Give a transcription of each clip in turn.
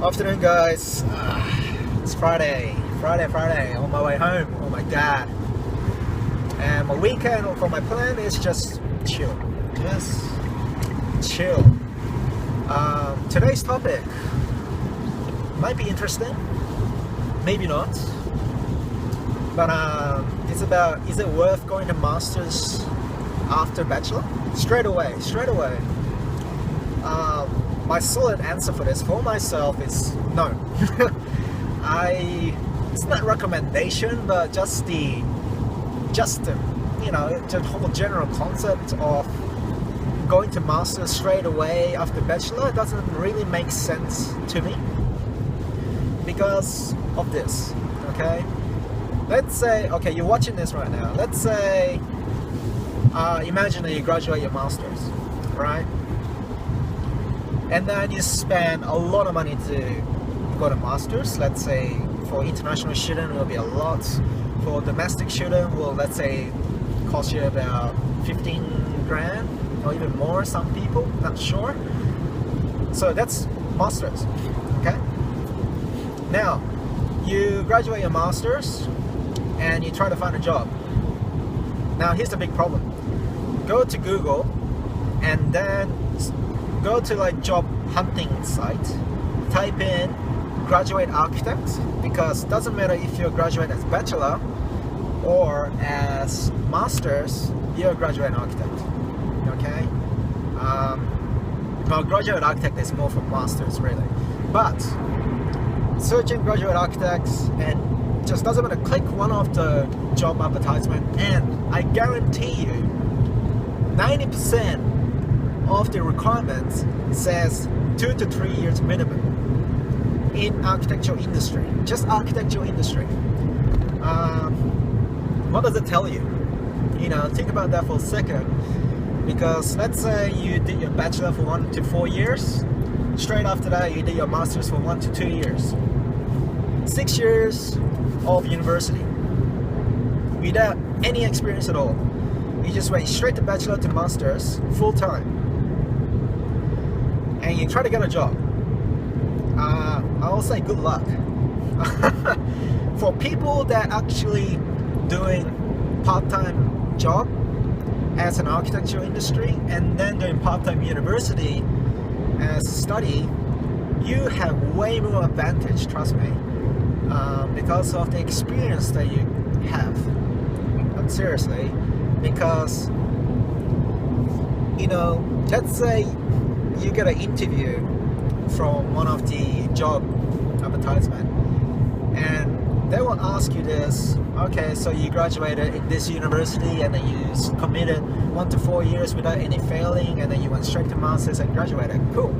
Afternoon, guys. It's Friday, on my way home. Oh my god. And my weekend for my plan is just chill. Today's topic might be interesting, maybe not. But it's about, is it worth going to Masters after Bachelor? Straight away. My solid answer for this for myself is no. It's not recommendation, but just the whole general concept of going to Masters straight away after Bachelor doesn't really make sense to me because of this. Okay, let's say, okay, you're watching this right now. Let's say, imagine that you graduate your Masters, right? And then you spend a lot of money to go to Masters. Let's say for international student it will be a lot. For domestic student, well, let's say cost you about 15 grand or even more, some people, not sure. So that's Masters, okay? Now, you graduate your Masters and you try to find a job. Now here's the big problem. Go to Google and then go to like job hunting site, type in graduate architect, because it doesn't matter if you're a graduate as Bachelor or as Masters, you're a graduate architect, okay? Well, graduate architect is more for Masters really, but searching graduate architects and just doesn't matter, click one of the job advertisement and I guarantee you 90% of the requirements says 2 to 3 years minimum in architectural industry, just architectural industry. What does it tell you? You know, think about that for a second, because let's say you did your Bachelor for 1 to 4 years, straight after that you did your Masters for 1 to 2 years, 6 years of university without any experience at all. You just went straight to Bachelor to Masters full time, and you try to get a job. I'll say good luck. For people that actually doing part-time job as an architectural industry and then doing part-time university as study, you have way more advantage, trust me, because of the experience that you have. But seriously, because, you know, let's say you get an interview from one of the job advertisement and they will ask you this: okay, so you graduated in this university and then you committed 1 to 4 years without any failing and then you went straight to Masters and graduated. Cool.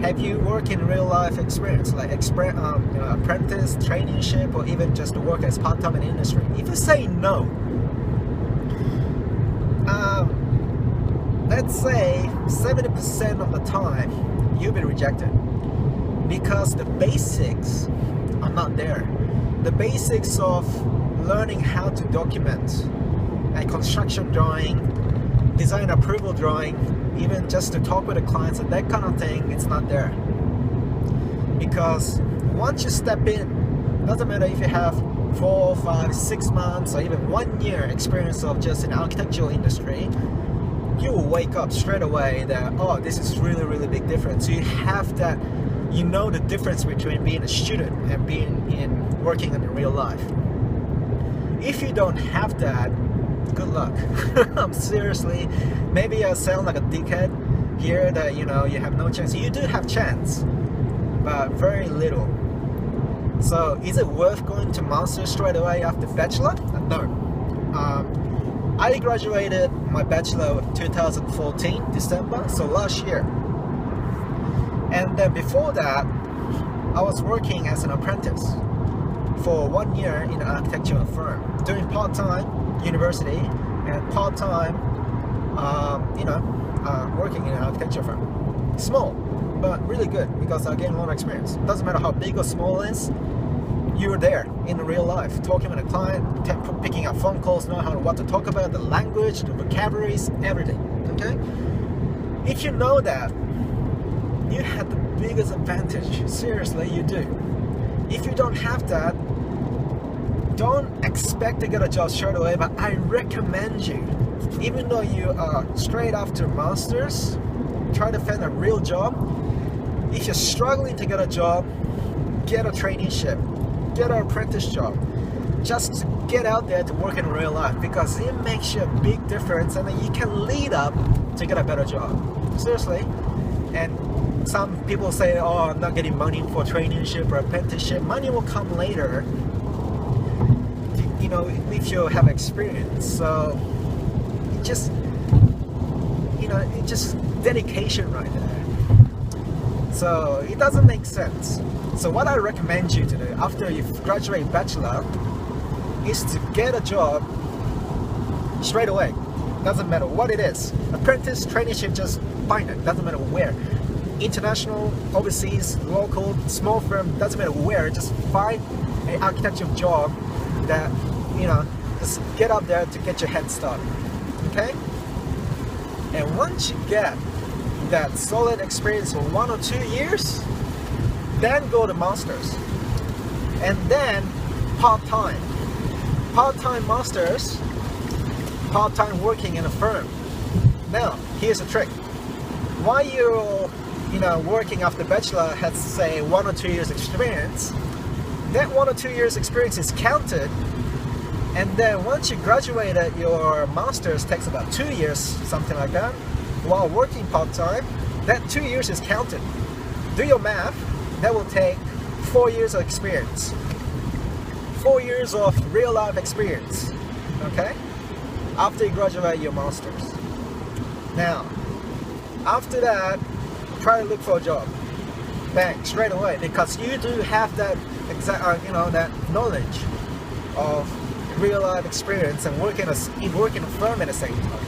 Have you worked in real life experience, like apprentice, traineeship, or even just to work as part-time in industry? If you say no, let's say 70% of the time you'll be rejected because the basics are not there. The basics of learning how to document a construction drawing, design approval drawing, even just to talk with the clients and that kind of thing, it's not there. Because once you step in, doesn't matter if you have 4, 5, 6 months or even 1 year experience of just in the architectural industry, you will wake up straight away that, oh, this is really big difference. So you have that, you know, the difference between being a student and working in the real life. If you don't have that, good luck. I'm seriously, maybe I sound like a dickhead here that, you know, you have no chance. You do have chance, but very little. So is it worth going to Masters straight away after Bachelor? No. I graduated my Bachelor in 2014, December, so last year. And then before that, I was working as an apprentice for 1 year in an architectural firm, doing part-time university and part-time, working in an architecture firm. Small, but really good because I gained a lot of experience. Doesn't matter how big or small it is, you're there in real life, talking with a client, picking up phone calls, know what to talk about, the language, the vocabularies, everything, okay? If you know that, you have the biggest advantage. Seriously, you do. If you don't have that, don't expect to get a job straight away, but I recommend you, even though you are straight after masters, try to find a real job. If you're struggling to get a job, get a traineeship, get an apprentice job. Just get out there to work in real life, because it makes you a big difference, and then you can lead up to get a better job. Seriously. And some people say, oh, I'm not getting money for traineeship or apprenticeship. Money will come later, you know, if you have experience. So it just, you know, it's just dedication right there. So it doesn't make sense. So what I recommend you to do after you graduate Bachelor is to get a job straight away. Doesn't matter what it is. Apprentice, traineeship, just find it. Doesn't matter where. International, overseas, local, small firm, doesn't matter where. Just find an architecture job that, you know, just get up there to get your head started. Okay? And once you get that solid experience for 1 or 2 years, then go to masters. And then part-time. Part-time masters, part-time working in a firm. Now, here's the trick. While you're, you know, working after Bachelor has, say, 1 or 2 years experience, that 1 or 2 years experience is counted. And then once you graduated, your master's takes about 2 years, something like that. While working part-time, that 2 years is counted. Do your math, that will take 4 years of experience. 4 years of real life experience, okay? After you graduate your master's. Now, after that, try to look for a job. Bang, straight away, because you do have that exact, you know, that knowledge of real life experience and work in a firm at the same time.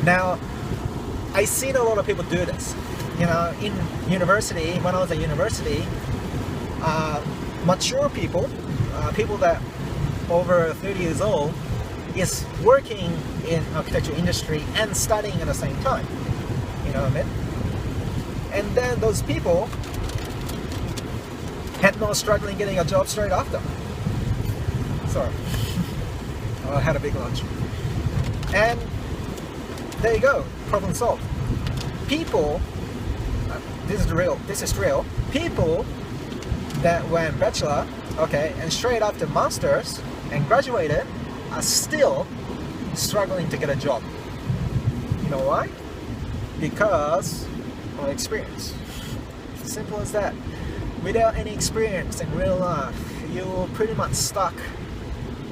Now, I've seen a lot of people do this. You know, in university, when I was at university, mature people, people that over 30 years old, is working in architecture industry and studying at the same time. You know what I mean? And then those people had no struggling getting a job straight after. Sorry. I had a big lunch. And there you go, problem solved. People, this is real. People that went Bachelor, okay, and straight after Masters and graduated are still struggling to get a job. You know why? Because of experience. Simple as that. Without any experience in real life, you're pretty much stuck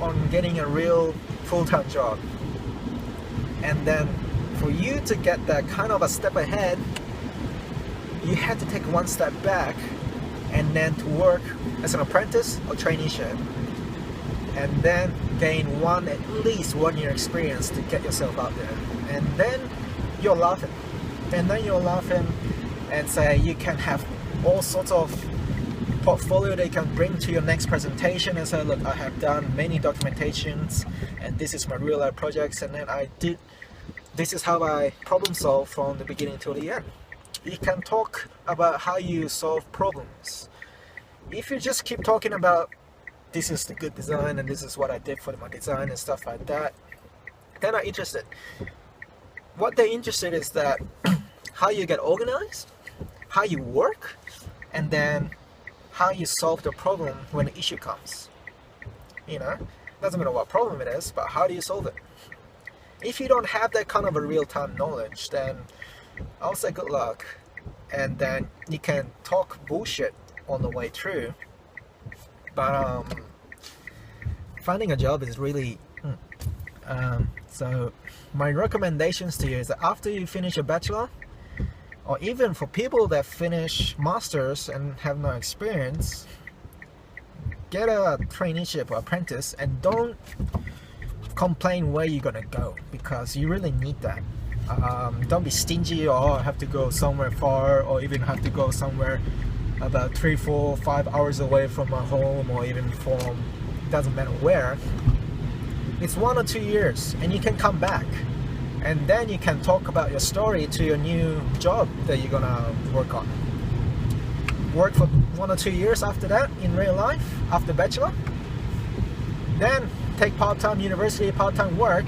on getting a real full-time job. And then for you to get that kind of a step ahead, you had to take one step back and then to work as an apprentice or traineeship, and then gain at least 1 year experience to get yourself out there. And then you're laughing. And say you can have all sorts of portfolio that you can bring to your next presentation and say, look, I have done many documentations and this is my real life projects, and then this is how I problem solve from the beginning to the end. You can talk about how you solve problems. If you just keep talking about this is the good design and this is what I did for my design and stuff like that, they're not interested. What they're interested is that how you get organized, how you work, and then how you solve the problem when the issue comes. You know, doesn't matter what problem it is, but how do you solve it? If you don't have that kind of a real-time knowledge, then I'll say good luck, and then you can talk bullshit on the way through, but finding a job is really so my recommendations to you is that after you finish a bachelor, or even for people that finish masters and have no experience, get a traineeship or apprentice, and don't complain where you're gonna go, because you really need that. Don't be stingy or have to go somewhere far, or even have to go somewhere about 3, 4, 5 hours away from my home, or even from, doesn't matter where. It's 1 or 2 years and you can come back, and then you can talk about your story to your new job that you're gonna work on. work for 1 or 2 years after that in real life, after Bachelor. Then take part-time university, part-time work,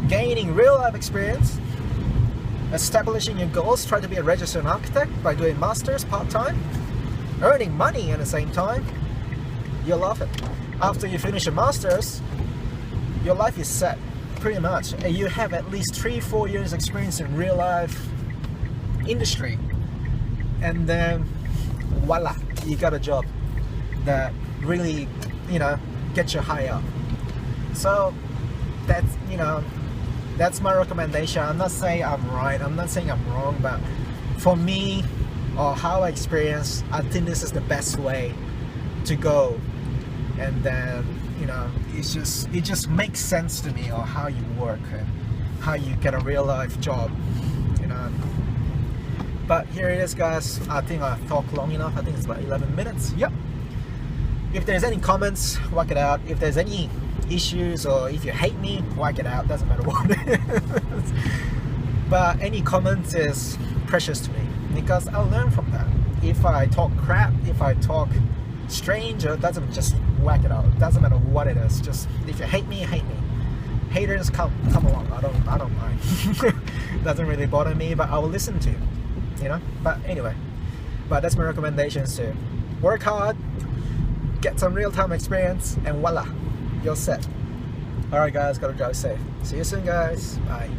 gaining real life experience, establishing your goals, try to be a registered architect by doing masters part-time, earning money at the same time. You'll love it. After you finish your masters, your life is set, pretty much. And you have at least 3-4 years experience in real life industry. And then, voila, you got a job that really, gets you high up. So, that's my recommendation. I'm not saying I'm right, I'm not saying I'm wrong, but for me, or how I experience, I think this is the best way to go. And then, it just makes sense to me, or how you work and how you get a real life job, But here it is, guys. I think I've talked long enough. I think it's about 11 minutes. Yep. If there's any comments, whack it out. If there's any issues, or if you hate me, whack it out. Doesn't matter what it is. But any comments is precious to me, because I'll learn from that. If I talk crap, if I talk strange, or doesn't, just whack it out. It doesn't matter what it is. Just if you hate me, hate me. Haters come along. I don't mind. Doesn't really bother me, but I will listen to you. But anyway, that's my recommendations too. Work hard, get some real-time experience, and voila, you're set. Alright guys, gotta drive safe. See you soon guys. Bye.